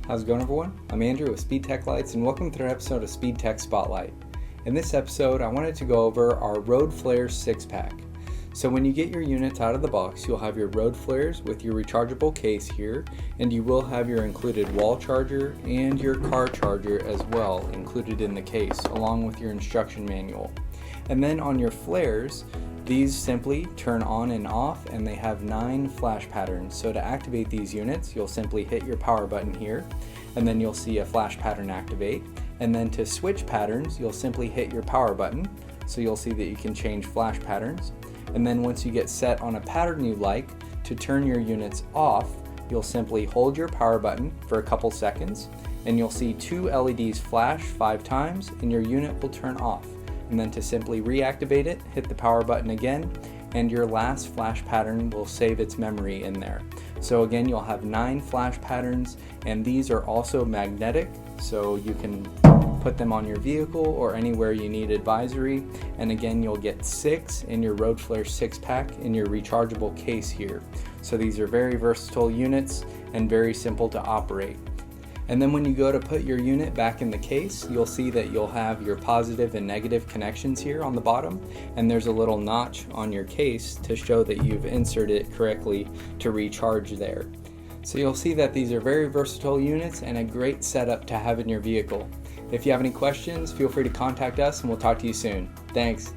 How's it going, everyone? I'm Andrew with SpeedTech Lights, and welcome to an episode of SpeedTech Spotlight. In this episode, I wanted to go over our road flares 6-pack. So when you get your units out of the box, you'll have your road flares with your rechargeable case here, and you will have your included wall charger and your car charger as well included in the case, along with your instruction manual. And then on your flares, these simply turn on and off, and they have 9 flash patterns. So to activate these units, you'll simply hit your power button here, and then you'll see a flash pattern activate. And then to switch patterns, you'll simply hit your power button, so you'll see that you can change flash patterns. And then once you get set on a pattern you like, to turn your units off, you'll simply hold your power button for a couple seconds, and you'll see 2 LEDs flash 5 times, and your unit will turn off. And then to simply reactivate it, hit the power button again, and your last flash pattern will save its memory in there. So again, you'll have 9 flash patterns, and these are also magnetic, so you can put them on your vehicle or anywhere you need advisory. And again, you'll get 6 in your road flare 6-pack in your rechargeable case here. So these are very versatile units and very simple to operate. And then when you go to put your unit back in the case, you'll see that you'll have your positive and negative connections here on the bottom, and there's a little notch on your case to show that you've inserted it correctly to recharge there. So you'll see that these are very versatile units and a great setup to have in your vehicle. If you have any questions, feel free to contact us and we'll talk to you soon. Thanks.